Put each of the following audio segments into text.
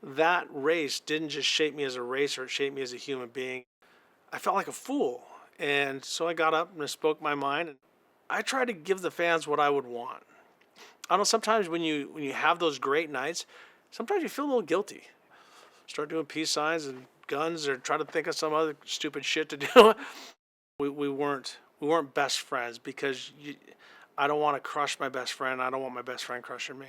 that race didn't just shape me as a racer, it shaped me as a human being. I felt like a fool. And so I got up and I spoke my mind, and I tried to give the fans what I would want. I know sometimes when you have those great nights, sometimes you feel a little guilty. Start doing peace signs and guns, or try to think of some other stupid shit to do. We weren't best friends because I don't want to crush my best friend. I don't want my best friend crushing me.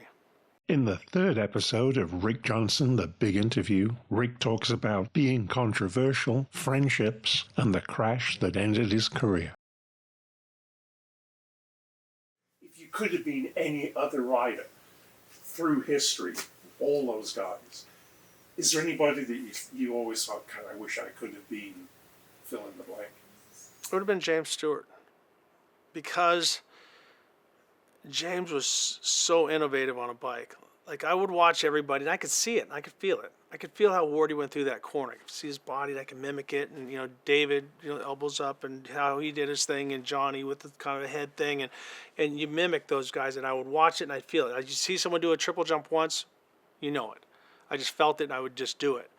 In the third episode of Rick Johnson, The Big Interview, Rick talks about being controversial, friendships, and the crash that ended his career. If you could have been any other rider through history, all those guys, is there anybody that you always thought, God, I wish I could have been fill in the blank? It would have been James Stewart, because James was so innovative on a bike. Like, I would watch everybody, and I could see it, and I could feel it. I could feel how Wardy went through that corner. I could see his body, and I could mimic it. And David, elbows up, and how he did his thing, and Johnny with the kind of a head thing, and you mimic those guys. And I would watch it, and I'd feel it. I'd see someone do a triple jump once, you know it. I just felt it, and I would just do it.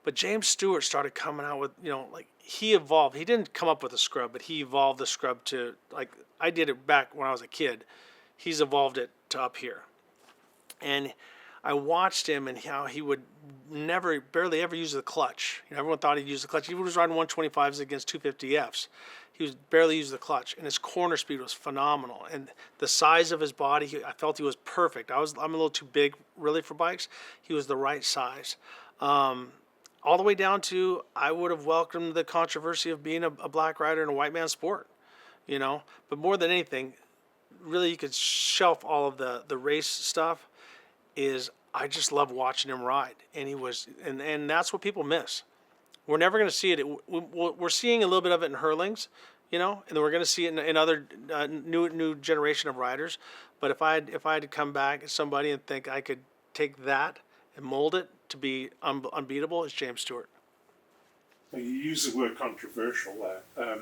But James Stewart started coming out with, like, he evolved. He didn't come up with a scrub, but he evolved the scrub to, like, I did it back when I was a kid. He's evolved it to up here. And I watched him and how he would barely ever use the clutch. Everyone thought he'd use the clutch. He was riding 125s against 250Fs. He was barely used the clutch, and his corner speed was phenomenal. And the size of his body, I felt he was perfect. I'm a little too big, really, for bikes. He was the right size. All the way down to, I would have welcomed the controversy of being a black rider in a white man's sport, But more than anything, really, you could shelf all of the race stuff. I just love watching him ride, and and that's what people miss. We're never going to see it. We're seeing a little bit of it in hurlings, and then we're going to see it in other new generation of riders. But if I had to come back as somebody and think I could take that and mold it to be unbeatable, it's James Stewart. Now, you use the word controversial there.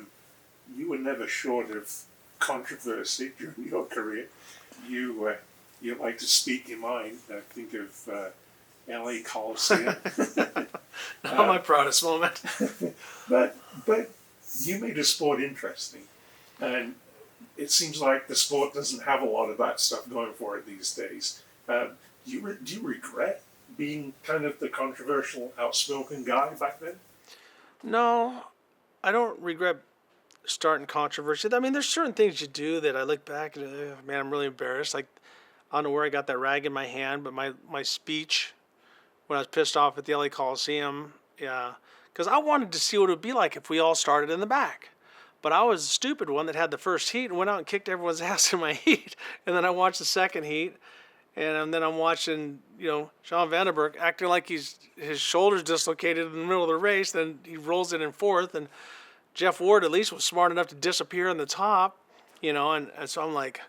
You were never short of controversy during your career. You like to speak your mind. I think of LA Coliseum. Not my proudest moment. but you made the sport interesting, and it seems like the sport doesn't have a lot of that stuff going for it these days. Do you regret being kind of the controversial, outspoken guy back then? No, I don't regret starting controversy. I mean, there's certain things you do that I look back and, man, I'm really embarrassed. Like, I don't know where I got that rag in my hand, but my speech when I was pissed off at the LA Coliseum, yeah, because I wanted to see what it would be like if we all started in the back. But I was the stupid one that had the first heat and went out and kicked everyone's ass in my heat. And then I watched the second heat, and then I'm watching, Sean Vandenberg acting like his shoulder's dislocated in the middle of the race. Then he rolls it in fourth, and Jeff Ward at least was smart enough to disappear on the top, and so I'm like,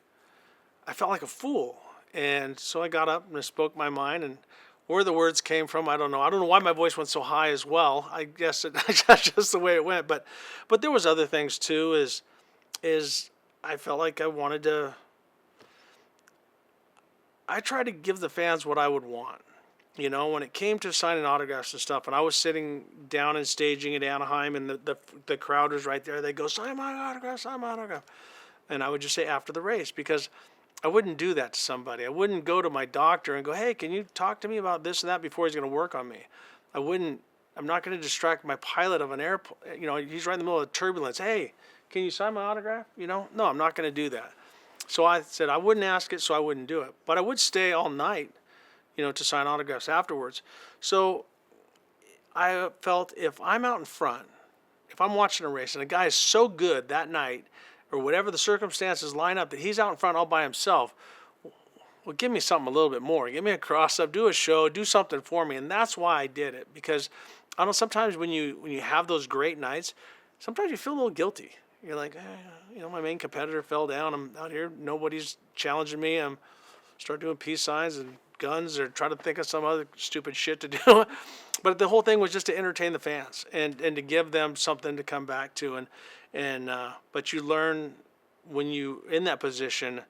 I felt like a fool. And so I got up and I spoke my mind, and where the words came from, I don't know. I don't know why my voice went so high as well. I guess that's just the way it went. But there was other things too. Is I felt like I wanted to. I tried to give the fans what I would want. When it came to signing autographs and stuff, and I was sitting down and staging at Anaheim, and the crowd was right there. They go, sign my autograph, sign my autograph. And I would just say after the race, because I wouldn't do that to somebody. I wouldn't go to my doctor and go, hey, can you talk to me about this and that before he's going to work on me? I'm not going to distract my pilot of an airplane. He's right in the middle of turbulence. Hey, can you sign my autograph? No, I'm not going to do that. So I said I wouldn't ask it, so I wouldn't do it. But I would stay all night, to sign autographs afterwards. So I felt if I'm out in front, if I'm watching a race and a guy is so good that night, or whatever the circumstances line up, that he's out in front all by himself, well, give me something a little bit more. Give me a cross-up, do a show, do something for me. And that's why I did it. Because I don't know, sometimes when you have those great nights, sometimes you feel a little guilty. You're like, my main competitor fell down. I'm out here. Nobody's challenging me. I'm start doing peace signs and guns, or try to think of some other stupid shit to do. But the whole thing was just to entertain the fans and to give them something to come back to. But you learn when you in that position,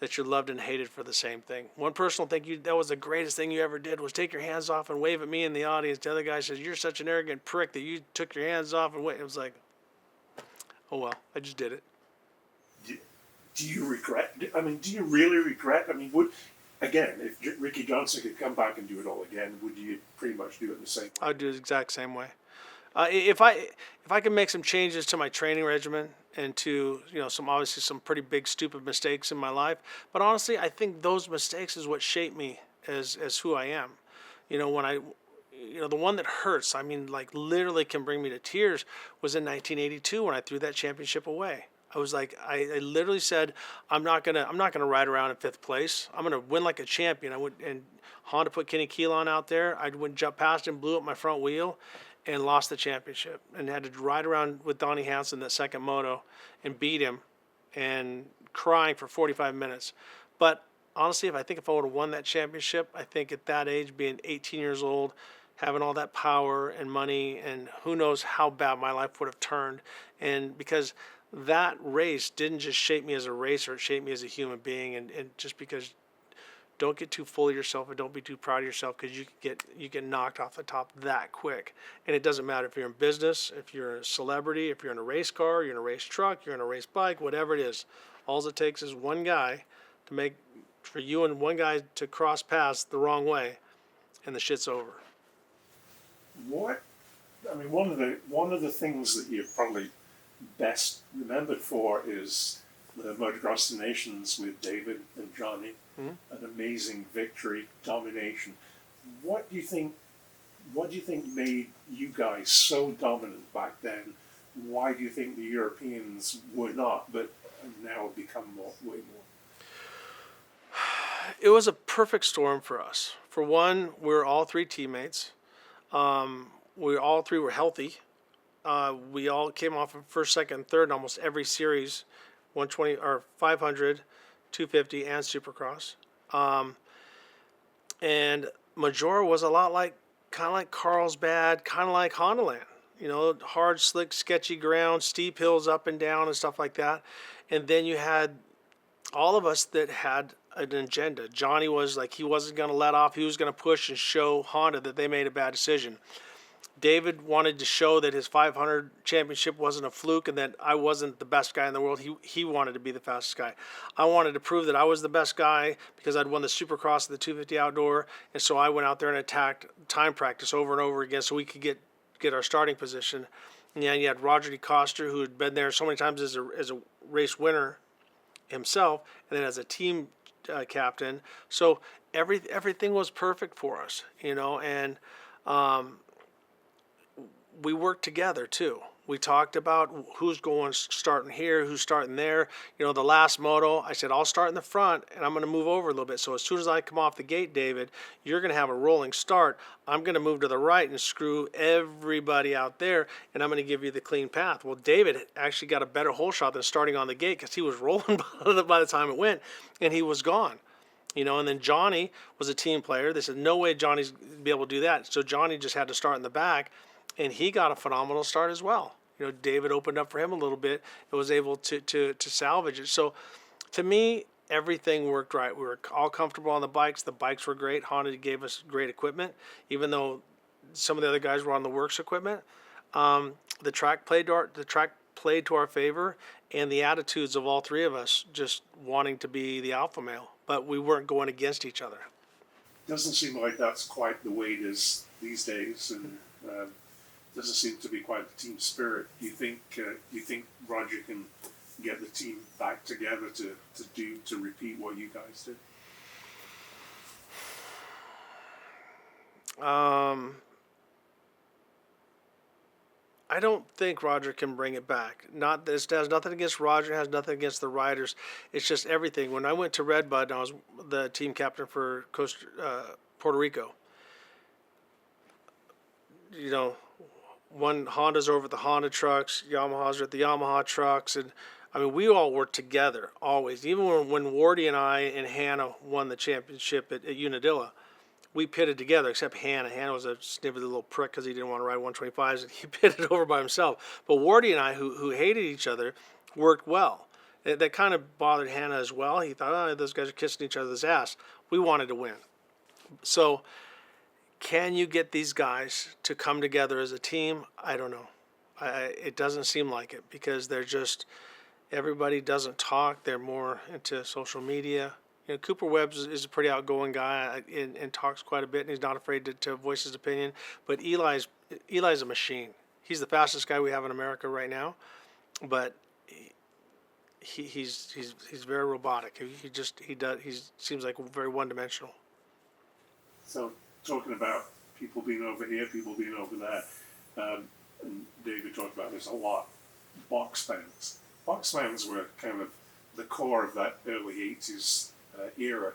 that you're loved and hated for the same thing. One person will think that was the greatest thing you ever did was take your hands off and wave at me in the audience. The other guy says, you're such an arrogant prick that you took your hands off and waved. It was like, oh well, I just did it. Do you regret? I mean, do you really regret? I mean, if Ricky Johnson could come back and do it all again, would you pretty much do it the same way? I would do it the exact same way. If I can make some changes to my training regimen and to some pretty big stupid mistakes in my life, but honestly, I think those mistakes is what shaped me as who I am. The one that hurts, I mean, like literally can bring me to tears, was in 1982 when I threw that championship away. I was like, I literally said, I'm not gonna ride around in fifth place. I'm gonna win like a champion. And Honda put Kenny Keelan out there. I went jump past him, blew up my front wheel, and lost the championship. And had to ride around with Donnie Hansen that second moto and beat him, and crying for 45 minutes. But honestly, if I would have won that championship, I think at that age, being 18 years old, having all that power and money, and who knows how bad my life would have turned. And because that race didn't just shape me as a racer, it shaped me as a human being. And just because, don't get too full of yourself and don't be too proud of yourself, because you get knocked off the top that quick. And it doesn't matter if you're in business, if you're a celebrity, if you're in a race car, you're in a race truck, you're in a race bike, whatever it is. All it takes is one guy for you and one guy to cross paths the wrong way, and the shit's over. One of the things that you're probably best remembered for is the Motocross of the Nations with David and Johnny. An amazing victory, domination. What do you think made you guys so dominant back then? Why do you think the Europeans were not, but now have become way more? It was a perfect storm for us. For one, we were all three teammates. We all three were healthy. We all came off of first, second, third in almost every series, 120 or 500, 250, and Supercross. And Majora was a lot kind of like Carlsbad, kind of like Hondaland. Hard, slick, sketchy ground, steep hills up and down and stuff like that. And then you had all of us that had an agenda. Johnny was like, he wasn't going to let off. He was going to push and show Honda that they made a bad decision. David wanted to show that his 500 championship wasn't a fluke and that I wasn't the best guy in the world. He wanted to be the fastest guy. I wanted to prove that I was the best guy because I'd won the Supercross and the 250 outdoor, and so I went out there and attacked time practice over and over again so we could get our starting position. And you had Roger DeCoster, who had been there so many times as a race winner himself, and then as a team captain. So everything was perfect for us, and we worked together too. We talked about who's starting here, who's starting there. The last moto, I said, I'll start in the front and I'm going to move over a little bit. So as soon as I come off the gate, David, you're going to have a rolling start. I'm going to move to the right and screw everybody out there, and I'm going to give you the clean path. Well, David actually got a better hole shot than starting on the gate because he was rolling by the time it went, and he was gone. And then Johnny was a team player. They said, no way Johnny's be able to do that. So Johnny just had to start in the back, and he got a phenomenal start as well. David opened up for him a little bit and was able to salvage it. So to me, everything worked right. We were all comfortable on the bikes. The bikes were great. Honda gave us great equipment, even though some of the other guys were on the works equipment. The track played to our favor, and the attitudes of all three of us just wanting to be the alpha male, but we weren't going against each other. Doesn't seem like that's quite the way it is these days, and doesn't seem to be quite the team spirit. Do you think Roger can get the team back together to repeat what you guys did? I don't think Roger can bring it back. This has nothing against Roger, it has nothing against the riders. It's just everything. When I went to Redbud, I was the team captain for Puerto Rico. One Honda's over at the Honda trucks, Yamaha's are at the Yamaha trucks, and we all worked together always. Even when Wardy and I and Hannah won the championship at Unadilla, we pitted together, except Hannah. Hannah was a snivelly little prick because he didn't want to ride 125s, and he pitted over by himself. But Wardy and I, who hated each other, worked well. That kind of bothered Hannah as well. He thought, oh, those guys are kissing each other's ass. We wanted to win. So can you get these guys to come together as a team? I don't know. It doesn't seem like it because they're just, everybody doesn't talk. They're more into social media. You know, Cooper Webb is a pretty outgoing guy and talks quite a bit, and he's not afraid to voice his opinion. But Eli's a machine. He's the fastest guy we have in America right now, but he's very robotic. He seems like very one dimensional. So, talking about people being over here, people being over there, and David talked about this a lot. Box fans. Box fans were kind of the core of that early 80s era.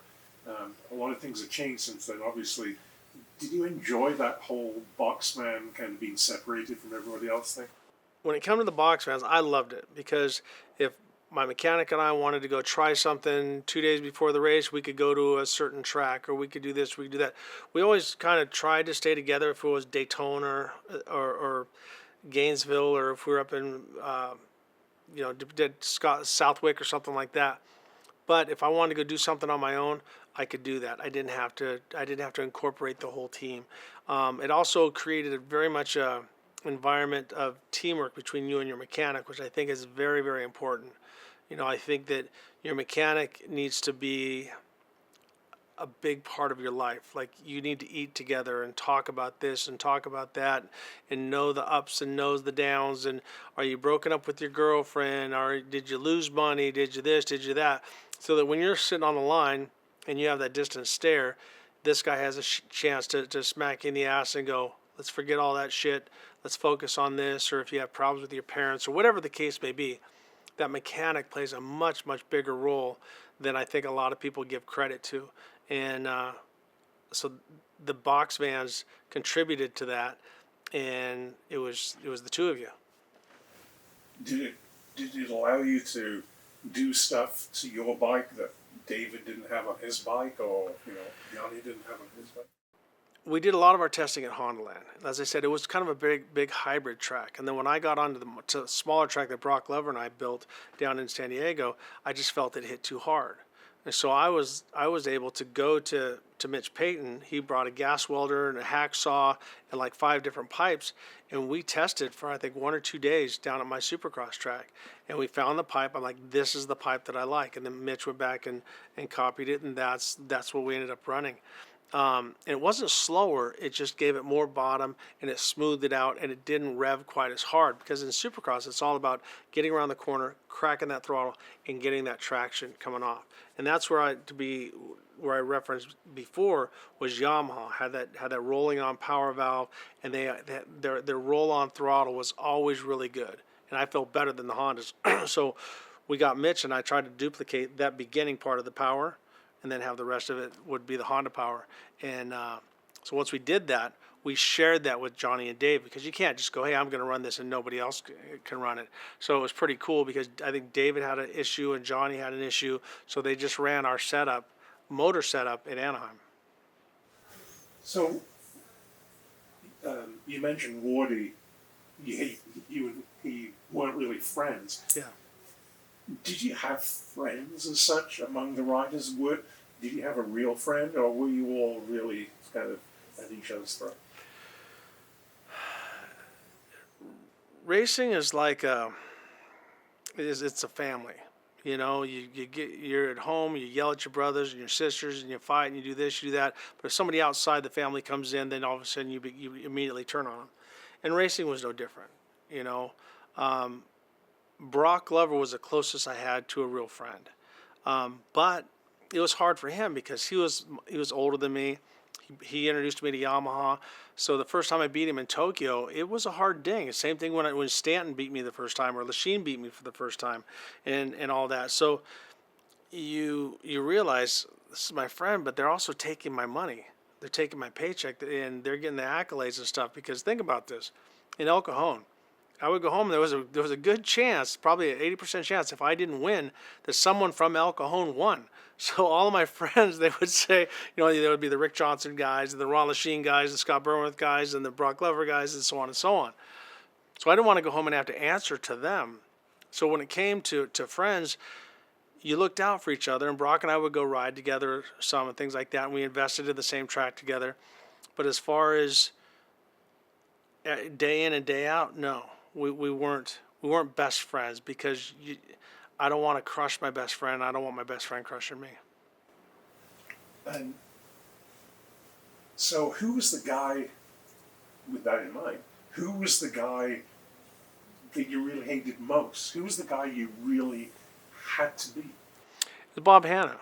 A lot of things have changed since then, obviously. Did you enjoy that whole box fan kind of being separated from everybody else thing? When it came to the box fans, I loved it because if my mechanic and I wanted to go try something 2 days before the race, we could go to a certain track, or we could do this, we could do that. We always kind of tried to stay together if it was Daytona or Gainesville, or if we were up in did Southwick or something like that. But if I wanted to go do something on my own, I could do that. I didn't have to incorporate the whole team. It also created a very much environment of teamwork between you and your mechanic, which I think is very, very important. You know, I think that your mechanic needs to be a big part of your life. Like, you need to eat together and talk about this and talk about that and know the ups and know the downs. And are you broken up with your girlfriend? Or did you lose money? Did you this? Did you that? So that when you're sitting on the line and you have that distant stare, this guy has a chance to smack you in the ass and go, let's forget all that shit. Let's focus on this. Or if you have problems with your parents or whatever the case may be, that mechanic plays a much, much bigger role than I think a lot of people give credit to. And so the box vans contributed to that, and it was the two of you. Did it allow you to do stuff to your bike that David didn't have on his bike, or Yanni didn't have on his bike? We did a lot of our testing at Hondaland. As I said, it was kind of a big hybrid track. And then when I got onto the smaller track that Brock Lever and I built down in San Diego, I just felt it hit too hard. And so I was able to go to Mitch Payton. He brought a gas welder and a hacksaw and like 5 different pipes, and we tested for I think 1 or 2 days down at my Supercross track. And we found the pipe. I'm like, this is the pipe that I like. And then Mitch went back and copied it, and that's what we ended up running. And it wasn't slower, it just gave it more bottom and it smoothed it out, and it didn't rev quite as hard, because in Supercross it's all about getting around the corner, cracking that throttle, and getting that traction coming off. And that's where I referenced before was Yamaha had that rolling on power valve, and their roll on throttle was always really good, and I felt better than the Hondas. So we got Mitch and I tried to duplicate that beginning part of the power, and then have the rest of it would be the Honda power. And so once we did that, we shared that with Johnny and Dave, because you can't just go, hey, I'm going to run this and nobody else can run it. So it was pretty cool, because I think David had an issue and Johnny had an issue, so they just ran our motor setup in Anaheim. So you mentioned Wardy. You and he weren't really friends. Yeah. Did you have friends as such among the riders? Did you have a real friend, or were you all really kind of at each other's throat? Racing is like it's a family. You know, you're at home, you yell at your brothers and your sisters, and you fight and you do this, you do that. But if somebody outside the family comes in, then all of a sudden you immediately turn on them. And racing was no different. You know, Brock Glover was the closest I had to a real friend, but it was hard for him because he was older than me. He introduced me to Yamaha. So the first time I beat him in Tokyo, it was a hard ding. Same thing when Stanton beat me the first time, or Lachine beat me for the first time, and all that. So you realize this is my friend, but they're also taking my money. They're taking my paycheck, and they're getting the accolades and stuff. Because think about this, in El Cajon, I would go home. There was a good chance, probably an 80% chance, if I didn't win, that someone from El Cajon won. So all of my friends, they would say, there would be the Rick Johnson guys, the Ron Lachine guys, the Scott Burnworth guys, and the Brock Glover guys, and so on and so on. So I didn't want to go home and have to answer to them. So when it came to friends, you looked out for each other, and Brock and I would go ride together some and things like that, and we invested in the same track together. But as far as day in and day out, no, we weren't best friends because I don't want to crush my best friend. I don't want my best friend crushing me. And so, who was the guy, with that in mind, who was the guy that you really hated most? Who was the guy you really had to beat? Bob Hanna.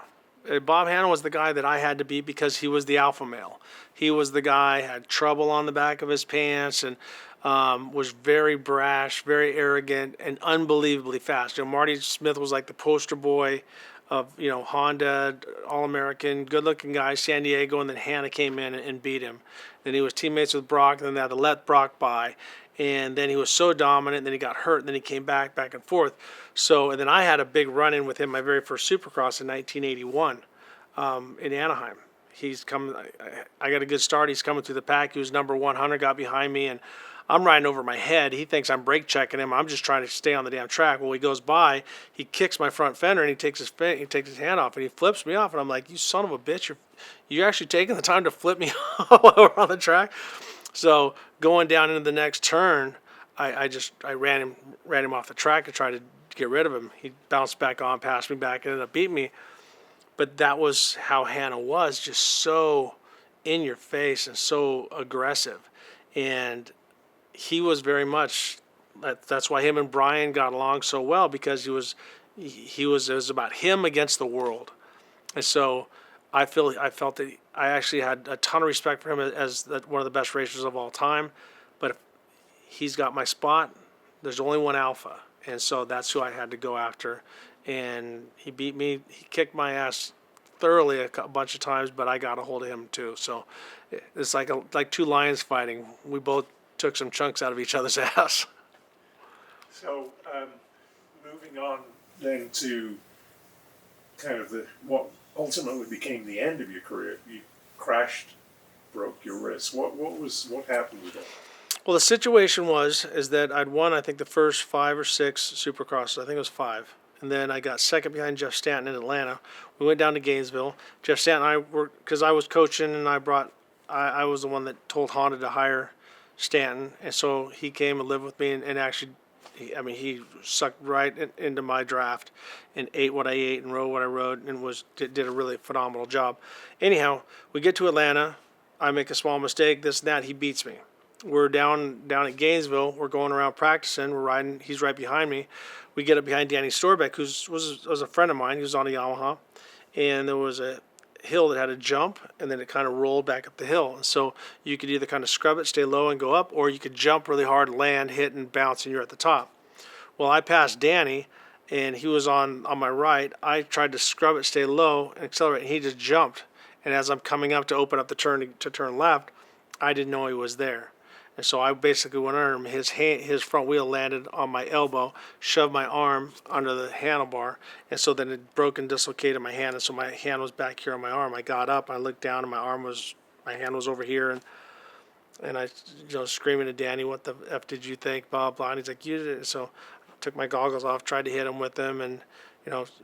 Bob Hanna was the guy that I had to beat because he was the alpha male. He was the guy had trouble on the back of his pants and was very brash, very arrogant, and unbelievably fast. Marty Smith was like the poster boy of Honda, All-American, good-looking guy, San Diego, and then Hanna came in and beat him. Then he was teammates with Brock, and then they had to let Brock by. And then he was so dominant, and then he got hurt, and then he came back and forth. So, and then I had a big run-in with him my very first Supercross in 1981 in Anaheim. He's coming. I got a good start. He's coming through the pack. He was number 100, got behind me, and I'm riding over my head. He thinks I'm brake checking him. I'm just trying to stay on the damn track. Well, he goes by, he kicks my front fender, and he takes his hand off, and he flips me off, and I'm like, "You son of a bitch! You're actually taking the time to flip me off while we're on the track." So going down into the next turn, I ran him off the track to try to get rid of him. He bounced back on, passed me back, and ended up beating me. But that was how Hanna was, just so in your face and so aggressive. And he was very much, that's why him and Brian got along so well, because it was about him against the world. And so I felt that I actually had a ton of respect for him as one of the best racers of all time. But if he's got my spot, there's only one alpha. And so that's who I had to go after. And he beat me. He kicked my ass thoroughly a bunch of times, but I got a hold of him too. So it's like two lions fighting. We both took some chunks out of each other's ass. So, moving on then to kind of what ultimately became the end of your career. You crashed, broke your wrist. What happened with that? Well, the situation is that I'd won, I think, the first 5 or 6 Supercrosses. I think it was 5. And then I got second behind Jeff Stanton in Atlanta. We went down to Gainesville. Jeff Stanton and I were, because I was coaching, and I was the one that told Honda to hire Stanton. And so he came and lived with me and actually, he sucked right into my draft and ate what I ate and rode what I rode and did a really phenomenal job. Anyhow, we get to Atlanta. I make a small mistake, this and that. He beats me. We're down at Gainesville. We're going around practicing. We're riding. He's right behind me. We get up behind Danny Storbeck, who was a friend of mine. He was on a Yamaha, and there was a hill that had a jump, and then it kind of rolled back up the hill. And so you could either kind of scrub it, stay low, and go up, or you could jump really hard, land, hit, and bounce, and you're at the top. Well, I passed Danny, and he was on my right. I tried to scrub it, stay low, and accelerate, and he just jumped. And as I'm coming up to open up the turn to turn left, I didn't know he was there. And so I basically went under him. His front wheel landed on my elbow, shoved my arm under the handlebar, and so then it broke and dislocated my hand. And so my hand was back here on my arm. I got up, I looked down, and my hand was over here, and I, screaming at Danny, "What the f did you think?" Blah blah. And he's like, "You did it." So I took my goggles off, tried to hit him with them, and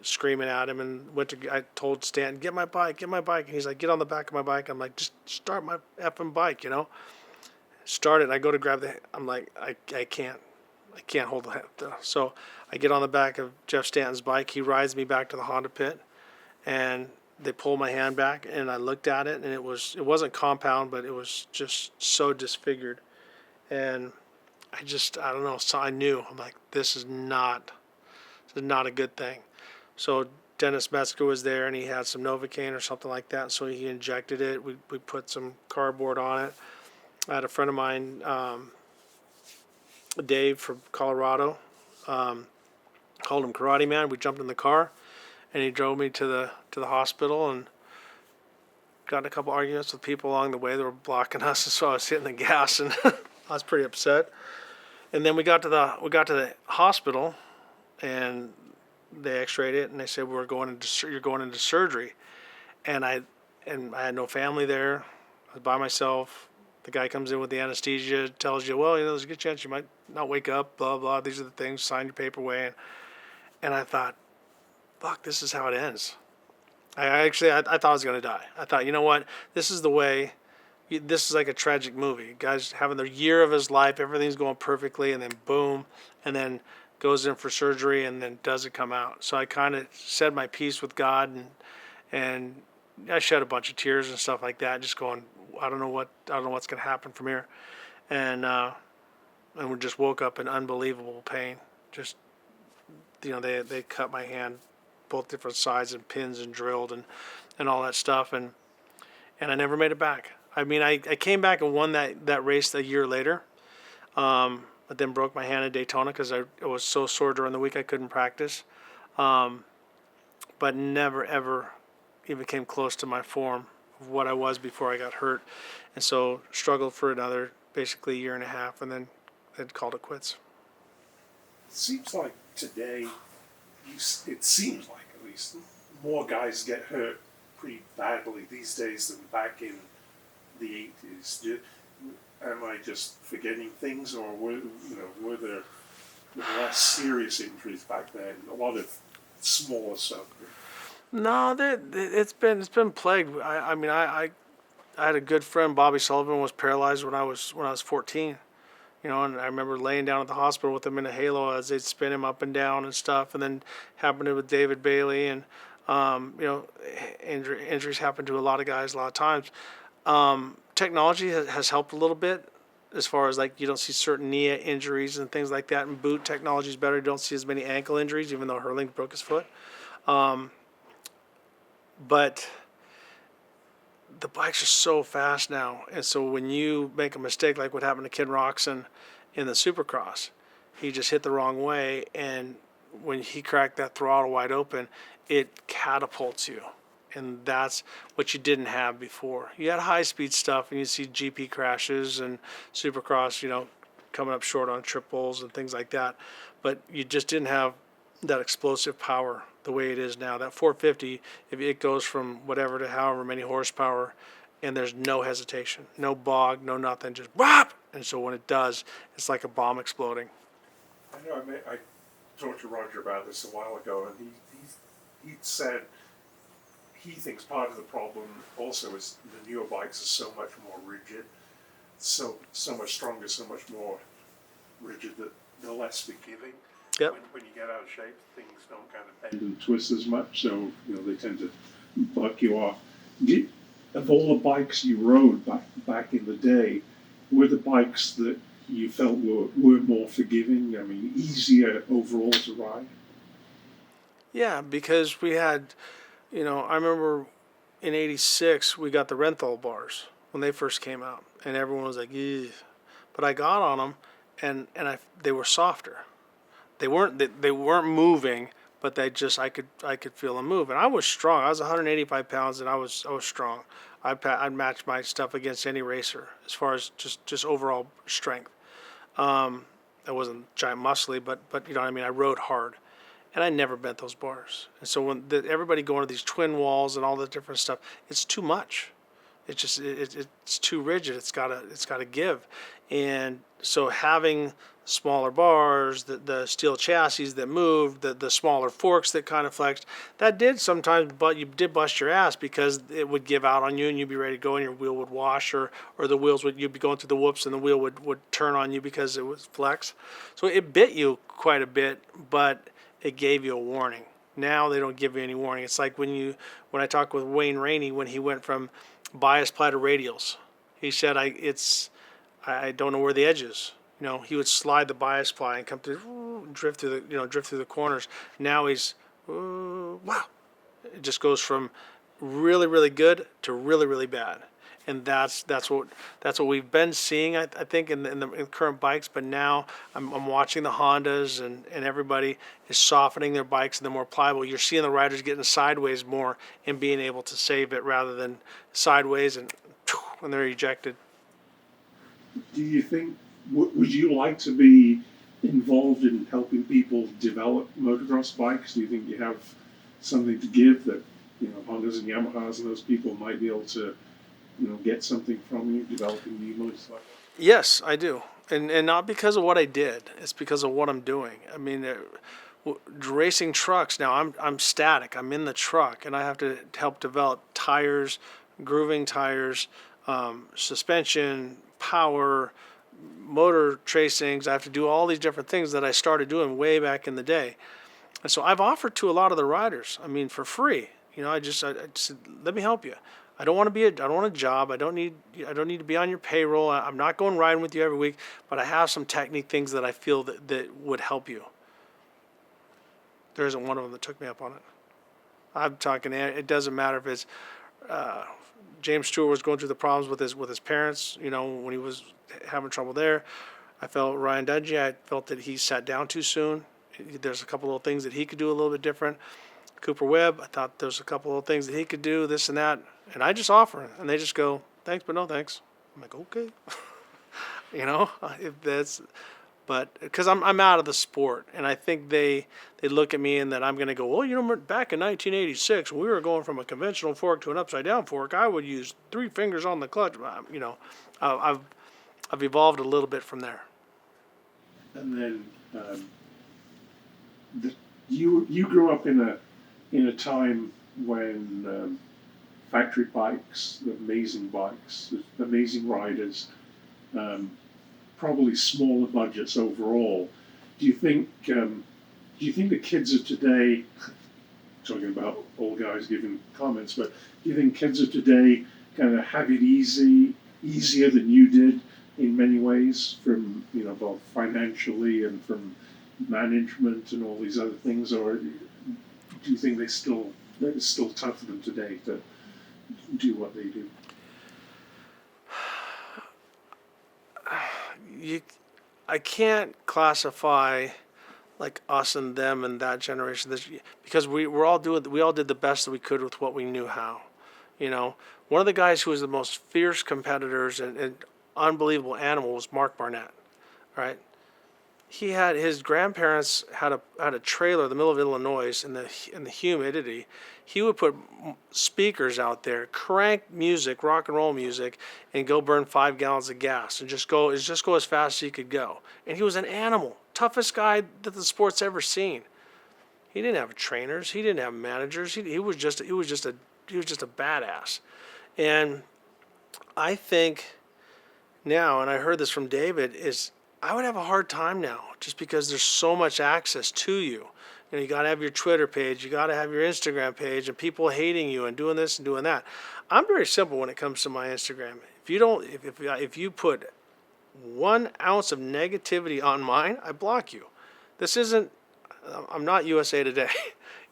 screaming at him, and I told Stanton, "Get my bike, get my bike," and he's like, "Get on the back of my bike." I'm like, "Just start my effing bike, Started. I go to grab I'm like, I can't hold the. So I get on the back of Jeff Stanton's bike. He rides me back to the Honda pit, and they pull my hand back, and I looked at it, and it wasn't compound, but it was just so disfigured, and I don't know. So I knew, I'm like, this is not a good thing. So Dennis Metzger was there, and he had some Novocaine or something like that. So he injected it. We put some cardboard on it. I had a friend of mine, Dave from Colorado, called him Karate Man. We jumped in the car, and he drove me to the hospital, and got in a couple arguments with people along the way that were blocking us. And so I was hitting the gas, and I was pretty upset. And then we got to the hospital, and they X-rayed it, and they said you're going into surgery, and I had no family there. I was by myself. The guy comes in with the anesthesia, tells you, well, there's a good chance you might not wake up, blah, blah. These are the things, sign your paper away. And I thought, fuck, this is how it ends. I thought I was going to die. I thought, you know what? This is the way. This is like a tragic movie. Guy's having the year of his life. Everything's going perfectly. And then boom. And then goes in for surgery and then doesn't come out. So I kind of said my piece with God. And I shed a bunch of tears and stuff like that. Just going, I don't know what's going to happen from here. And we just woke up in unbelievable pain. Just, they cut my hand both different sides and pins and drilled and all that stuff. And I never made it back. I mean, I came back and won that race a year later, but then broke my hand at Daytona because I was so sore during the week I couldn't practice. But never, ever even came close to my form of what I was before I got hurt. And so struggled for another basically year and a half and then called it quits. It seems like today, it seems like at least, more guys get hurt pretty badly these days than back in the 80s. Am I just forgetting things, or were there less serious injuries back then? A lot of smaller stuff. No, it's been plagued. I mean, I had a good friend, Bobby Sullivan, was paralyzed when I was 14. And I remember laying down at the hospital with him in a halo as they'd spin him up and down and stuff. And then happened with David Bailey, and injuries happen to a lot of guys a lot of times. Technology has helped a little bit as far as like you don't see certain knee injuries and things like that. And boot technology is better. You don't see as many ankle injuries, even though Hurling broke his foot. But the bikes are so fast now, and so when you make a mistake, like what happened to Ken Roxon in the Supercross, he just hit the wrong way, and when he cracked that throttle wide open, it catapults you, and that's what you didn't have before. You had high-speed stuff, and you see GP crashes and Supercross, coming up short on triples and things like that, but you just didn't have that explosive power the way it is now. That 450, if it goes from whatever to however many horsepower, and there's no hesitation, no bog, no nothing, just whop! And so when it does, it's like a bomb exploding. I know. I talked to Roger about this a while ago, and he said he thinks part of the problem also is the newer bikes are so much more rigid, so much stronger, so much more rigid that they're less forgiving. Yep. When you get out of shape, things don't kind of bend and twist as much, so they tend to buck you off. Of all the bikes you rode back in the day, were the bikes that you felt were more forgiving? I mean, easier overall to ride? Yeah, because we had, I remember in '86 we got the Renthal bars when they first came out, and everyone was like, "Ew." But I got on them, and they were softer. They weren't moving, but I could feel them move, and I was strong. I was 185 pounds, and I was strong. I'd match my stuff against any racer as far as just overall strength. I wasn't giant muscly, but you know what I mean. I rode hard, and I never bent those bars. And so when everybody going to these twin walls and all the different stuff, it's too much. It's too rigid. It's gotta give, and so having smaller bars, the steel chassis that moved, the smaller forks that kind of flexed, that did sometimes, but you did bust your ass because it would give out on you and you'd be ready to go and your wheel would wash, or the wheels you'd be going through the whoops and the wheel would turn on you because it was flex. So it bit you quite a bit, but it gave you a warning. Now they don't give you any warning. It's like when I talked with Wayne Rainey when he went from bias ply to radials. He said, I don't know where the edge is. He would slide the bias ply and come through, drift through the corners. Now he's, wow. It just goes from really, really good to really, really bad. And that's what we've been seeing, I think, in the current bikes. But now I'm watching the Hondas and everybody is softening their bikes and they're more pliable. You're seeing the riders getting sideways more and being able to save it rather than sideways and when they're ejected. Do you think, would you like to be involved in helping people develop motocross bikes? Do you think you have something to give that Hondas and Yamahas and those people might be able to get something from you developing new motorcycles? Yes, I do, and not because of what I did. It's because of what I'm doing. I mean, racing trucks now. I'm static. I'm in the truck, and I have to help develop tires, grooving tires, suspension, power, motor tracings. I have to do all these different things that I started doing way back in the day. And so I've offered to a lot of the riders, I mean, for free. I just said, let me help you. I don't want to I don't want a job. I don't need to be on your payroll. I'm not going riding with you every week, but I have some technique things that I feel that would help you. There isn't one of them that took me up on it. I'm talking, it doesn't matter if it's, James Stewart was going through the problems with his parents, when he was having trouble there. I felt Ryan Dungey, I felt that he sat down too soon. There's a couple of things that he could do a little bit different. Cooper Webb, I thought there's a couple of things that he could do, this and that. And I just offer, and they just go, thanks, but no thanks. I'm like, okay. If that's, but because I'm out of the sport, and I think they look at me and that I'm going to go, well, back in 1986, when we were going from a conventional fork to an upside down fork, I would use 3 fingers on the clutch. I've evolved a little bit from there. And then you grew up in a time when factory bikes, amazing riders, probably smaller budgets overall. Do you think the kids of today, talking about old guys giving comments, but do you think kids of today kind of have it easier than you did in many ways, from both financially and from management and all these other things, or do you think it's still tough for them today to do what they do? I can't classify like us and them and that generation because we all did the best that we could with what we knew how. One of the guys who was the most fierce competitors and unbelievable animal was Mark Barnett, right? His grandparents had a trailer in the middle of Illinois in the humidity. He would put speakers out there, crank music, rock and roll music, and go burn 5 gallons of gas and just go as fast as he could go. And he was an animal, toughest guy that the sport's ever seen. He didn't have trainers. He didn't have managers. He was just a badass. And I think now, and I heard this from David, is I would have a hard time now just because there's so much access to you. You got to have your Twitter page, you got to have your Instagram page, and people hating you and doing this and doing that. I'm very simple when it comes to my Instagram. If you put 1 ounce of negativity on mine, I block you. I'm not USA Today.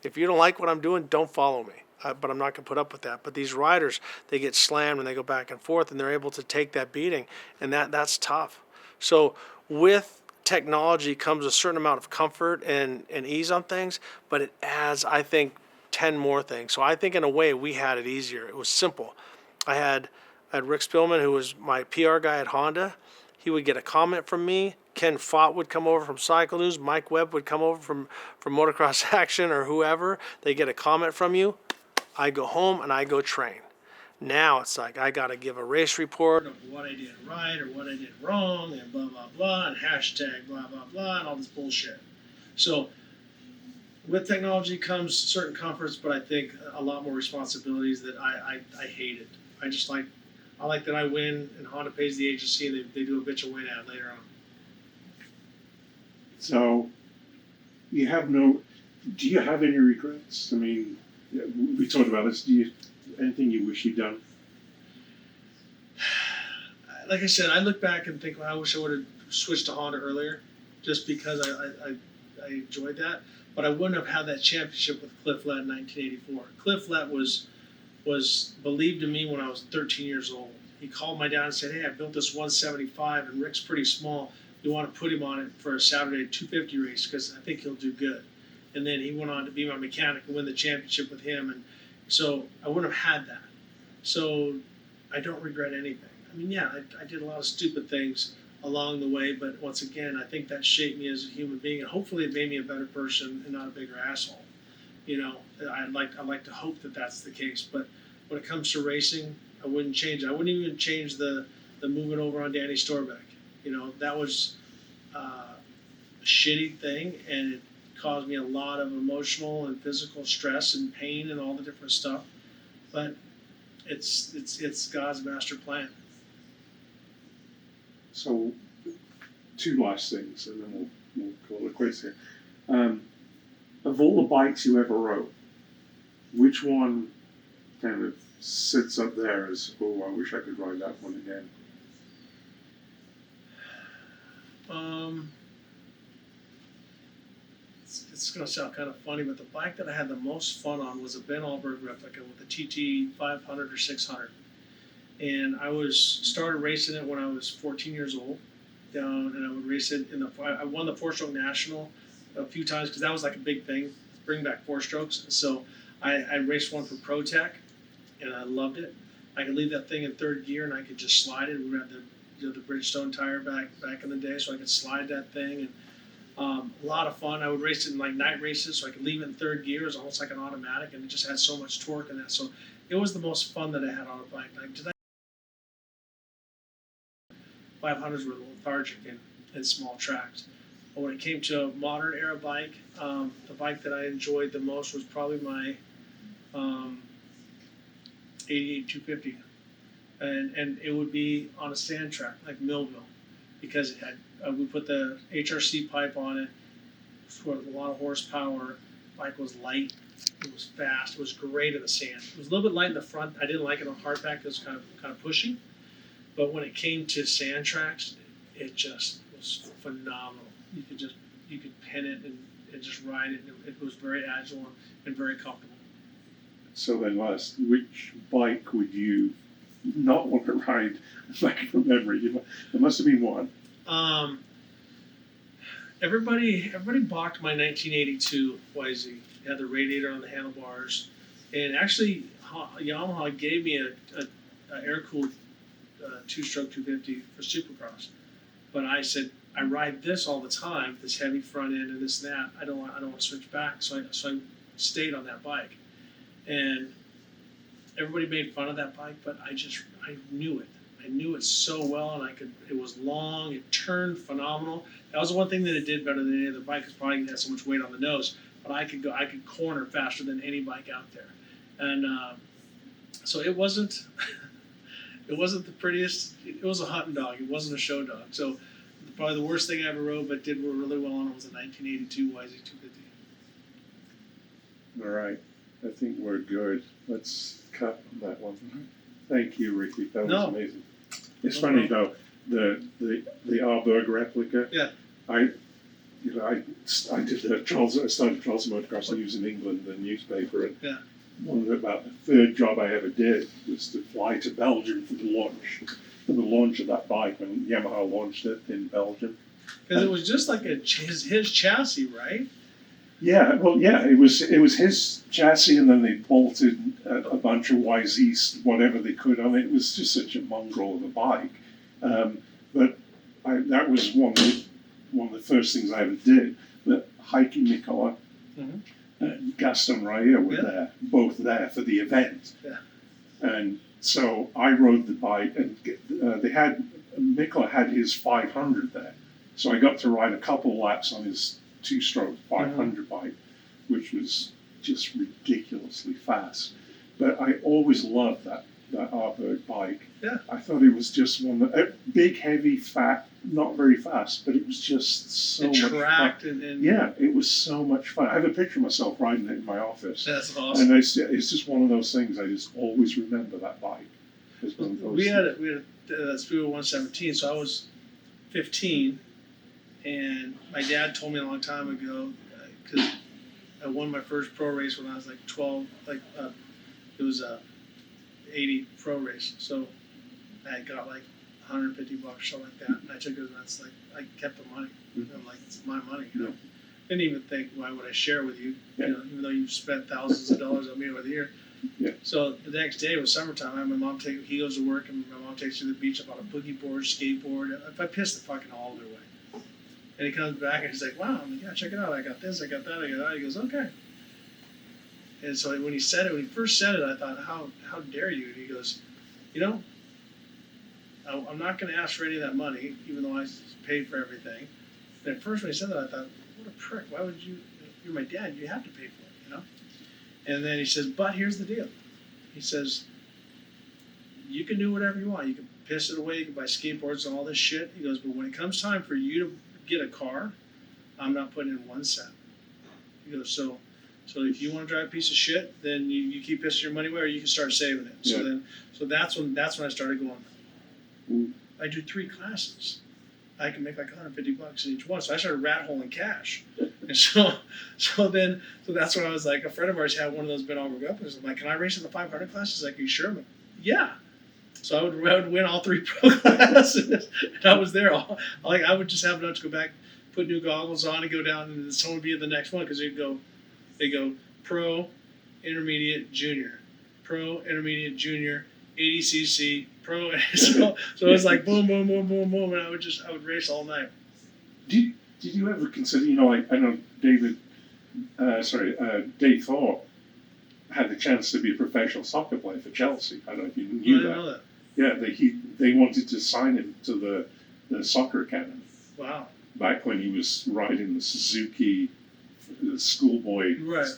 If you don't like what I'm doing, don't follow me. But I'm not going to put up with that. But these riders, they get slammed and they go back and forth, and they're able to take that beating, and that's tough. So with technology comes a certain amount of comfort and ease on things, but it adds, I think, 10 more things. So I think in a way we had it easier. It was simple. I had Rick Spillman, who was my PR guy at Honda. He would get a comment from me. Ken Fott would come over from Cycle News. Mike Webb would come over from Motocross Action or whoever. They get a comment from you. I go home and I go train. Now it's like I got to give a race report of what I did right or what I did wrong and blah, blah, blah, and hashtag blah, blah, blah, and all this bullshit. So with technology comes certain comforts, but I think a lot more responsibilities that I hate it. I like that I win and Honda pays the agency and they do a bitch of win ad later on. So do you have any regrets? I mean, we talked about this. Anything you wish you'd done? Like I said, I look back and think, well, I wish I would have switched to Honda earlier, just because I enjoyed that. But I wouldn't have had that championship with Cliff Lett in 1984. Cliff Lett was believed in me when I was 13 years old. He called my dad and said, hey, I built this 175, and Rick's pretty small. You want to put him on it for a Saturday 250 race because I think he'll do good. And then he went on to be my mechanic and win the championship with him. And so I wouldn't have had that. So I don't regret anything. I mean, yeah, I did a lot of stupid things along the way, but once again, I think that shaped me as a human being, and hopefully it made me a better person and not a bigger asshole. I'd like to hope that that's the case. But when it comes to racing, I wouldn't change it. I wouldn't even change the moving over on Danny Storbeck. You know, that was a shitty thing, and it caused me a lot of emotional and physical stress and pain and all the different stuff. But it's God's master plan. So, two last things, and then we'll call it quits here. Of all the bikes you ever rode, which one kind of sits up there as, oh, I wish I could ride that one again? It's going to sound kind of funny, but the bike that I had the most fun on was a Ben Alberg replica with a TT 500 or 600. And I started racing it when I was 14 years old, and I would race it I won the four-stroke national a few times because that was like a big thing, bring back four strokes. So I raced one for ProTech, and I loved it. I could leave that thing in third gear, and I could just slide it. We had the Bridgestone tire back in the day, so I could slide that thing, and a lot of fun. I would race it in like night races, so I could leave it in third gear. It was almost like an automatic, and it just had so much torque in that. So it was the most fun that I had on a bike. Like, 500s were lethargic in small tracks. But when it came to a modern era bike, the bike that I enjoyed the most was probably my 88 250. And it would be on a sand track, like Millville, because it had we put the HRC pipe on it, with a lot of horsepower. Bike was light, it was fast, it was great in the sand. It was a little bit light in the front. I didn't like it on hardback; it was kind of pushy. But when it came to sand tracks, it just was phenomenal. You could pin it and just ride it. It was very agile and very comfortable. So then, last, which bike would you not want to ride back from memory? There must have been one. Everybody balked my 1982 YZ. It had the radiator on the handlebars, and actually Yamaha gave me a air-cooled two-stroke 250 for Supercross. But I said, I ride this all the time, this heavy front end and this and that. I don't want to switch back, so I stayed on that bike. And everybody made fun of that bike, but I knew it. I knew it so well, and it was long, it turned phenomenal. That was the one thing that it did better than any other bike, because probably it had so much weight on the nose, but I could corner faster than any bike out there. And so it wasn't the prettiest. It was a hunting dog. It wasn't a show dog. So probably the worst thing I ever rode, but did really well on it, was a 1982 YZ 250. All right. I think we're good. Let's cut on that one. Thank you, Ricky. That was amazing. It's funny though, the Arberg replica. Yeah. I started Charles Motocross News in England, the newspaper, and about the third job I ever did was to fly to Belgium for the launch of that bike when Yamaha launched it in Belgium. Because it was just like his chassis, right? Yeah, well, yeah, it was his chassis, and then they bolted a bunch of YZs, whatever they could on it. It was just such a mongrel of a bike. But that was one of the first things I ever did. But Heike Nicola and Gaston Raya were both there for the event. Yeah. And so I rode the bike, and Nicola had his 500 there. So I got to ride a couple laps on his two-stroke 500 bike, which was just ridiculously fast. But I always loved that Arberg bike. Yeah. I thought it was just big, heavy, fat, not very fast, but it was just so much fun. Yeah, it was so much fun. I have a picture of myself riding it in my office. That's awesome. And it's just one of those things, I just always remember that bike. We had a Stewart 117, so I was 15. And my dad told me a long time ago, because I won my first pro race when I was like 12, it was a 80 pro race. So I got like $150 or something like that. And I took it, and that's like, I kept the money. I'm like, it's my money, you know. Didn't even think, why would I share with you? You know, even though you've spent thousands of dollars on me over the year. Yeah. So the next day, it was summertime. I had my mom he goes to work, and my mom takes me to the beach. I bought a boogie board, skateboard. If I pissed the fucking Alder away. And he comes back and he's like, wow, I'm like, yeah, check it out. I got this, I got that, I got that. He goes, okay. And so when he first said it, I thought, how dare you? And he goes, you know, I'm not going to ask for any of that money, even though I paid for everything. And at first when he said that, I thought, what a prick. Why would you? You're my dad. You have to pay for it, you know? And then he says, but here's the deal. He says, you can do whatever you want. You can piss it away. You can buy skateboards and all this shit. He goes, but when it comes time for you to get a car, I'm not putting in 1 cent. He goes, so if you want to drive a piece of shit, then you keep pissing your money away, or you can start saving it. Yeah. So that's when I started going. Ooh. I do 3 classes. I can make like $150 in each one. So I started rat holing cash. And so that's when I was like, a friend of ours had one of those Ben Auburn uppers. I'm like, can I race in the 500 class? He's like, are you sure? I'm like, yeah. So I would win all 3 pro classes. And I was there. I would just have enough to go back, put new goggles on, and go down, and then someone would be in the next one because they go pro, intermediate, junior, pro, intermediate, junior, 80cc, pro. So it was like boom, boom, boom, boom, boom, and I would race all night. Did you ever consider, I know Dave Thorpe had the chance to be a professional soccer player for Chelsea. I don't know if you knew I didn't that. know that. Yeah, they wanted to sign him to the soccer academy Wow. back when he was riding the Suzuki schoolboy Right.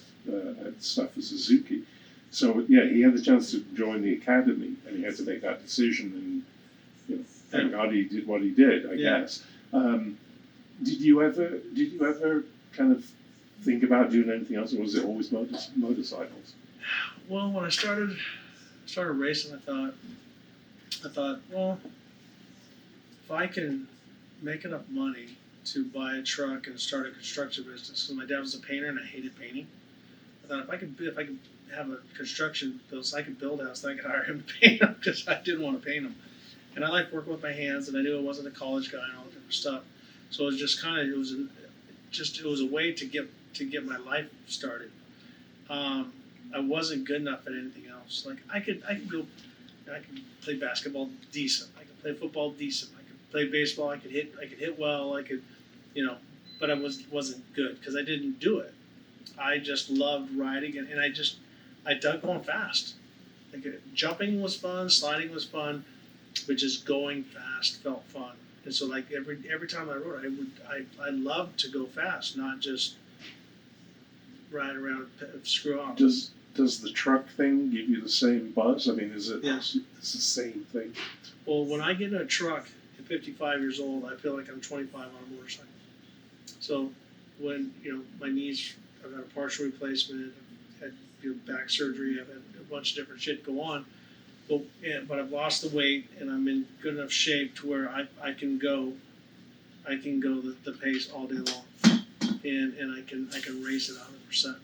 stuff for Suzuki. So yeah, he had the chance to join the academy, and he had to make that decision. And thank God he did what he did. I guess. Did you ever kind of think about doing anything else, or was it always motorcycles? Well, when I started racing, I thought, well, if I can make enough money to buy a truck and start a construction business, because my dad was a painter and I hated painting. I thought if I could have a construction business, I could build a house, and I could hire him to paint them because I didn't want to paint them. And I like working with my hands, and I knew I wasn't a college guy and all that different stuff. So it was just kind of it was a way to get my life started. I wasn't good enough at anything else. Like I could play basketball decent. I could play football decent. I could play baseball. I could hit well. But I wasn't good because I didn't do it. I just loved riding, and I dug going fast. Like jumping was fun, sliding was fun, but just going fast felt fun. And so like every time I rode, I loved to go fast, not just ride around and screw off. Does the truck thing give you the same buzz? I mean, is it? Yes. It's the same thing. Well, when I get in a truck at 55 years old, I feel like I'm 25 on a motorcycle. So when my knees, I've had a partial replacement, I've had back surgery, I've had a bunch of different shit go on. But I've lost the weight and I'm in good enough shape to where I can go the pace all day long, and I can race it 100%,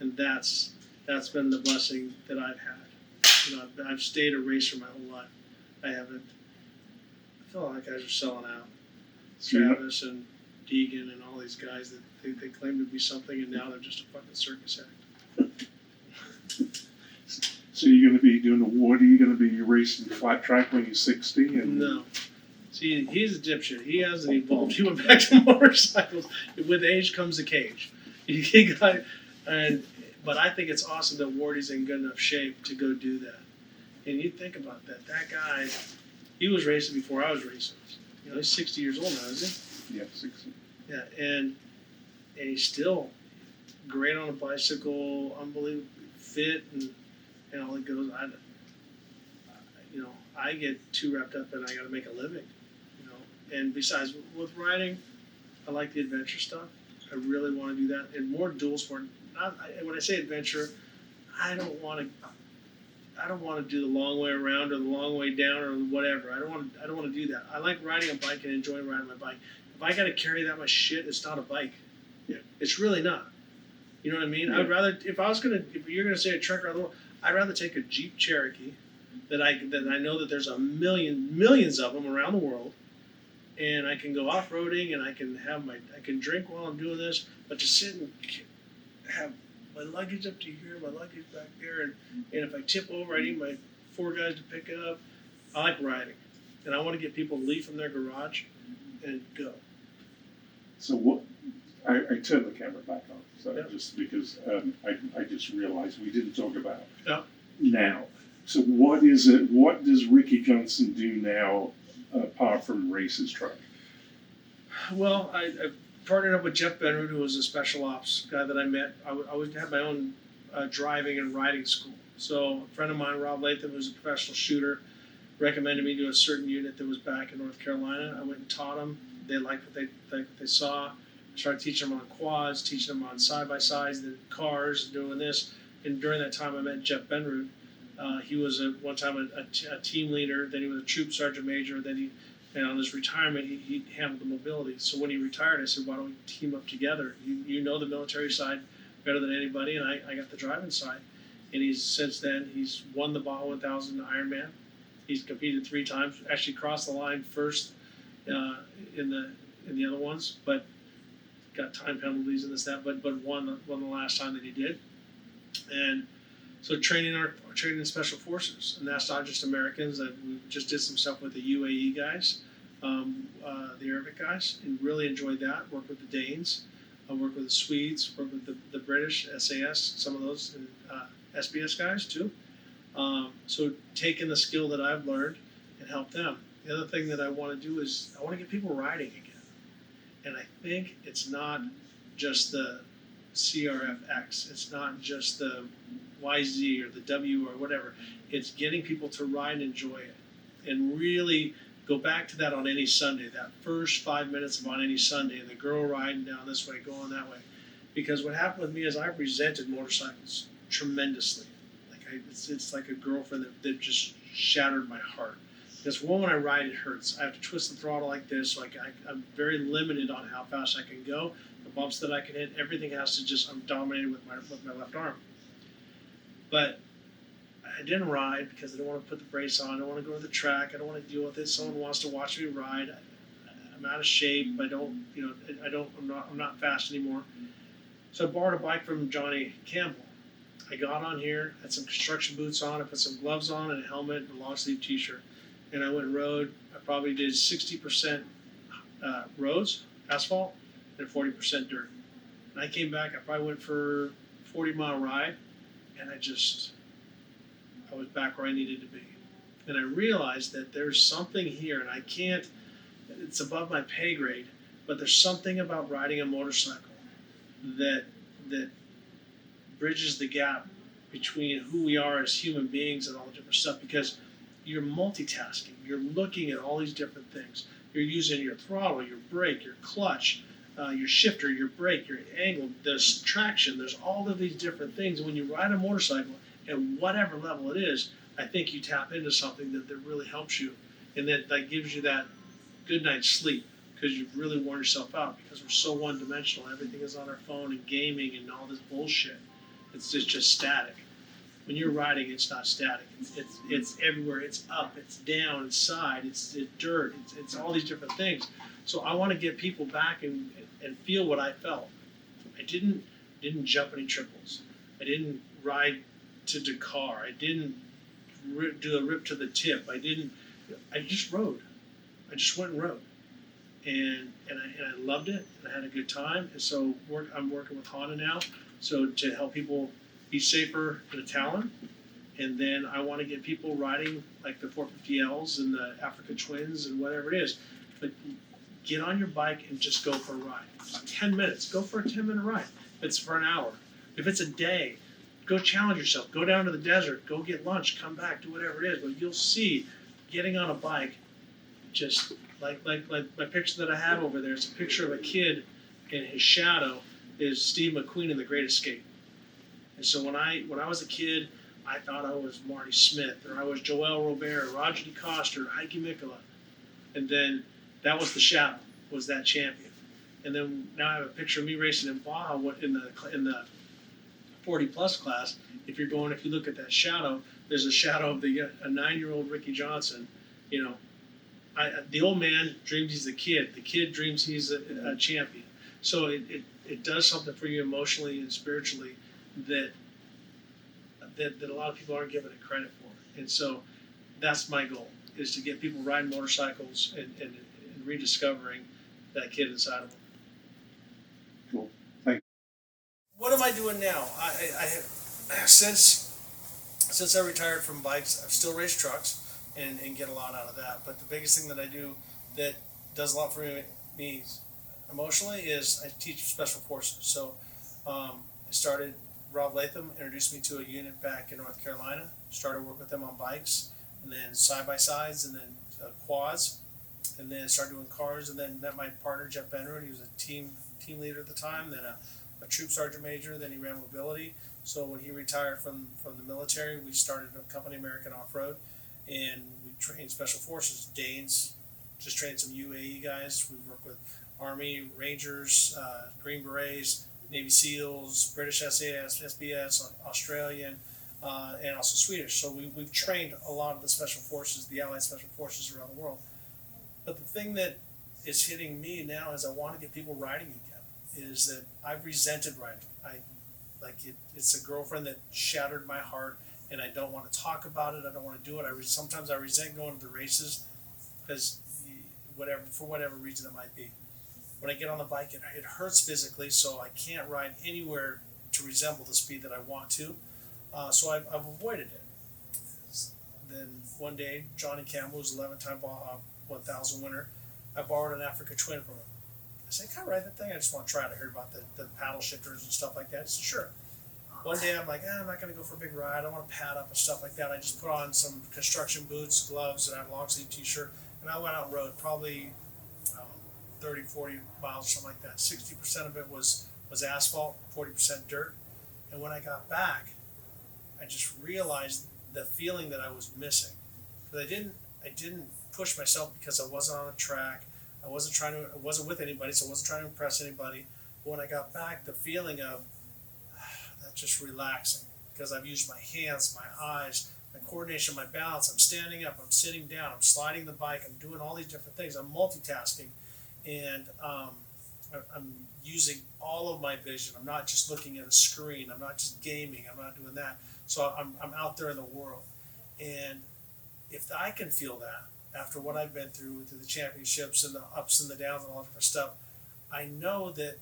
and that's been the blessing that I've had. I've stayed a racer my whole life. I feel like guys are selling out. Travis and Deegan and all these guys that they claim to be something, and now they're just a fucking circus act. So you're going to be doing a award? Are you going to be racing flat track when you're 60? No. See, he's a dipshit. He hasn't evolved. He went back to motorcycles. With age comes the cage. But I think it's awesome that Wardy's in good enough shape to go do that. And you think about that. That guy, he was racing before I was racing. He's 60 years old now, isn't he? Yeah, 60. Yeah, and he's still great on a bicycle, unbelievably fit, and all it goes. I get too wrapped up and I got to make a living, And besides, with riding, I like the adventure stuff. I really want to do that, and more dual sport. When I say adventure, I don't want to do the long way around or the long way down or whatever. I don't want to do that. I like riding a bike and enjoying riding my bike. If I got to carry that much shit, it's not a bike. Yeah. It's really not. You know what I mean? Yeah. I'd rather, if you're gonna say a truck around the world, I'd rather take a Jeep Cherokee that I know that there's millions of them around the world, and I can go off-roading and I can drink while I'm doing this, but to sit and have my luggage up to here, my luggage back there, and if I tip over, I need my 4 guys to pick it up. I like riding, and I want to get people to leave from their garage and go. So what? I turned the camera back on, so Yeah. just because I just realized we didn't talk about Yeah. now. So what is it? What does Ricky Johnson do now, apart from race his truck? Well, I partnered up with Jeff Benrud, who was a special ops guy that I met. I would have my own driving and riding school. So a friend of mine, Rob Latham, who's a professional shooter, recommended me to a certain unit that was back in North Carolina. I went and taught them. They liked what they saw. I started teaching them on quads, teaching them on side-by-sides, the cars, doing this. And during that time, I met Jeff Benrud. He was one time a team leader, then he was a troop sergeant major, then and on his retirement, he handled the mobility. So when he retired, I said, why don't we team up together? You know the military side better than anybody, and I got the driving side. And since then, he's won the Baja 1000 Ironman. He's competed 3 times, actually crossed the line first in the other ones, but got time penalties and this, that, but won the last time that he did. And so training in special forces, and that's not just Americans. That we just did some stuff with the UAE guys, the Arabic guys, and really enjoyed that. Worked with the Danes, worked with the Swedes, worked with the British SAS, some of those, and SBS guys too. So taking the skill that I've learned and help them. The other thing that I want to do is I want to get people riding again, and I think it's not just the CRFX. It's not just the YZ or the W or whatever. It's getting people to ride and enjoy it, and really go back to that on any Sunday. That first 5 minutes of on any Sunday, and the girl riding down this way, going that way. Because what happened with me is I've resented motorcycles tremendously. Like it's like a girlfriend that just shattered my heart. Because when I ride, it hurts. I have to twist the throttle like this, so I'm very limited on how fast I can go. The bumps that I can hit, everything has to just, I'm dominated with my left arm. But I didn't ride because I don't want to put the brace on. I don't want to go to the track. I don't want to deal with it. Someone wants to watch me ride. I'm out of shape. I'm not fast anymore. So I borrowed a bike from Johnny Campbell. I got on here, had some construction boots on, I put some gloves on and a helmet and a long sleeve t-shirt. And I went and rode. I probably did 60% roads, asphalt, and 40% dirt. And I came back, I probably went for a 40-mile ride, and I was back where I needed to be. And I realized that there's something here, and I can't, it's above my pay grade, but there's something about riding a motorcycle that bridges the gap between who we are as human beings and all the different stuff, because you're multitasking. You're looking at all these different things. You're using your throttle, your brake, your clutch, your shifter, your brake, your angle, there's traction, there's all of these different things. And when you ride a motorcycle, at whatever level it is, I think you tap into something that really helps you. And that gives you that good night's sleep, because you've really worn yourself out, because we're so one-dimensional. Everything is on our phone and gaming and all this bullshit. It's just static. When you're riding, it's not static. It's everywhere. It's up, it's down, it's side, it's dirt, it's all these different things. So I want to get people back and feel what I felt. I didn't jump any triples. I didn't ride to Dakar. I didn't do a rip to the tip. I just rode. I just went and rode. And I loved it, and I had a good time. And so I'm working with Honda now, so to help people be safer in a Talon. And then I want to get people riding like the 450Ls and the Africa Twins and whatever it is. But get on your bike and just go for a ride. 10 minutes. Go for a 10-minute ride. If it's for an hour. If it's a day, go challenge yourself. Go down to the desert. Go get lunch. Come back. Do whatever it is. But you'll see getting on a bike, just like my picture that I have over there. It's a picture of a kid, and his shadow is Steve McQueen in The Great Escape. And so when I was a kid, I thought I was Marty Smith, or I was Joel Robert, or Roger DeCoster, or Heikki Mikkola. And then that was the shadow, was that champion. And then now I have a picture of me racing in Baja in the 40-plus class. If you look at that shadow, there's a shadow of a 9-year-old Ricky Johnson. You know, the old man dreams he's a kid. The kid dreams he's a champion. So it does something for you emotionally and spiritually that a lot of people aren't giving it credit for. And so that's my goal, is to get people riding motorcycles and rediscovering that kid inside of them. Cool. Thank you. What am I doing now? I since since I retired from bikes, I've still raced trucks and get a lot out of that. But the biggest thing that I do that does a lot for me emotionally is I teach special forces. So I started, Rob Latham introduced me to a unit back in North Carolina, started working with them on bikes, and then side-by-sides, and then quads, and then started doing cars, and then met my partner, Jeff Benner. He was a team leader at the time, then a troop sergeant major, then he ran mobility. So when he retired from the military, we started a company, American Off-Road, and we trained special forces. Danes, just trained some UAE guys. We work with Army, Rangers, Green Berets, Navy SEALs, British SAS, SBS, Australian, and also Swedish. So we've trained a lot of the special forces, the Allied special forces around the world. But the thing that is hitting me now is I want to get people riding again, is that I've resented riding. It's a girlfriend that shattered my heart, and I don't want to talk about it. I don't want to do it. Sometimes I resent going to the races because for whatever reason it might be. When I get on the bike, it hurts physically, so I can't ride anywhere to resemble the speed that I want to. So I've avoided it. Then one day, Johnny Campbell, who's 11-time 1,000 winner, I borrowed an Africa Twin from him. I said, can I ride that thing? I just want to try it. I heard about the paddle shifters and stuff like that. He said, sure. One day I'm like, I'm not going to go for a big ride. I want to pad up and stuff like that. I just put on some construction boots, gloves, and I have a long sleeve t-shirt. And I went out and rode probably 30, 40 miles, something like that. 60% of it was asphalt, 40% dirt. And when I got back, I just realized the feeling that I was missing. Because I didn't push myself because I wasn't on a track. I wasn't with anybody, so I wasn't trying to impress anybody. But when I got back, the feeling of that just relaxing, because I've used my hands, my eyes, my coordination, my balance. I'm standing up, I'm sitting down, I'm sliding the bike, I'm doing all these different things. I'm multitasking, and I'm using all of my vision. I'm not just looking at a screen. I'm not just gaming. I'm not doing that. So I'm out there in the world. And if I can feel that after what I've been through the championships and the ups and the downs and all that different stuff, I know that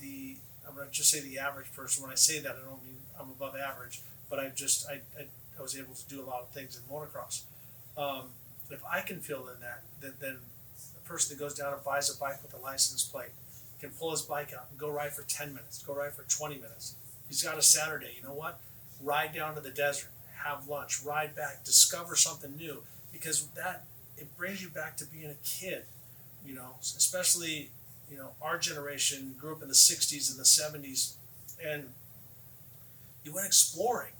I'm going to just say the average person. When I say that, I don't mean I'm above average, but I was able to do a lot of things in motocross. If I can feel then the person that goes down and buys a bike with a license plate can pull his bike out and go ride for 10 minutes, go ride for 20 minutes. He's got a Saturday, you know what? Ride down to the desert, have lunch, ride back, discover something new, because it brings you back to being a kid, especially, our generation grew up in the 60s and the 70s, and you went exploring.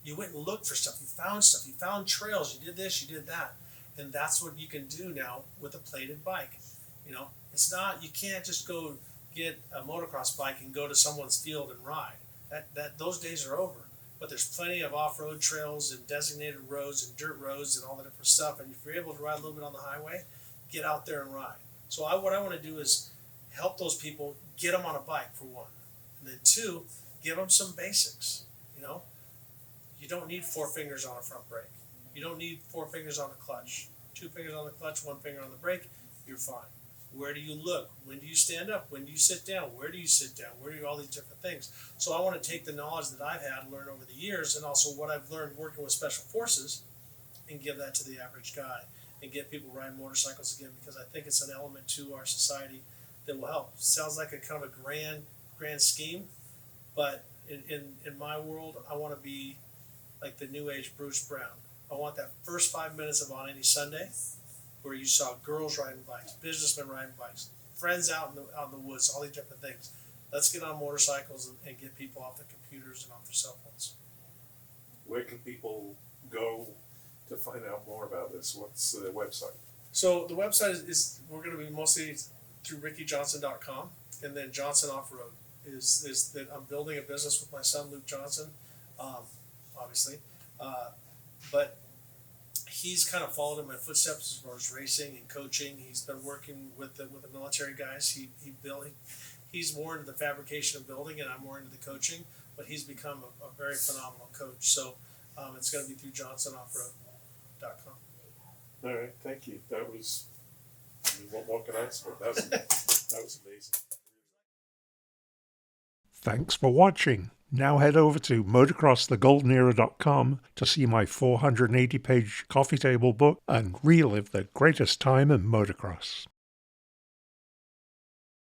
You went and looked for stuff. You found trails. You did this, you did that. And that's what you can do now with a plated bike. It's not, you can't just go get a motocross bike and go to someone's field and ride. Those days are over. But there's plenty of off-road trails and designated roads and dirt roads and all the different stuff. And if you're able to ride a little bit on the highway, get out there and ride. So what I want to do is help those people, get them on a bike for one. And then two, give them some basics. You don't need 4 fingers on a front brake. You don't need 4 fingers on the clutch. 2 fingers on the clutch, 1 finger on the brake, you're fine. Where do you look? When do you stand up? When do you sit down? Where do you sit down? Where do you all these different things? So I want to take the knowledge that I've had and learned over the years, and also what I've learned working with special forces, and give that to the average guy and get people riding motorcycles again, because I think it's an element to our society that will help. Sounds like a kind of a grand scheme, but in my world, I want to be like the new age Bruce Brown. I want that first 5 minutes of On Any Sunday, where you saw girls riding bikes, businessmen riding bikes, friends out in the woods, all these different things. Let's get on motorcycles and get people off the computers and off their cell phones. Where can people go to find out more about this? What's the website? So the website is we're going to be mostly through rickyjohnson.com, and then Johnson Off-Road is that I'm building a business with my son Luke Johnson, obviously, but he's kind of followed in my footsteps as far as racing and coaching. He's been working with the military guys. He's more into the fabrication of building, and I'm more into the coaching. But he's become a very phenomenal coach. So it's going to be through JohnsonOffroad.com. All right, thank you. That was, what more can I say? That was amazing. Thanks for watching. Now head over to motocrossthegoldenera.com to see my 480-page coffee table book and relive the greatest time in motocross.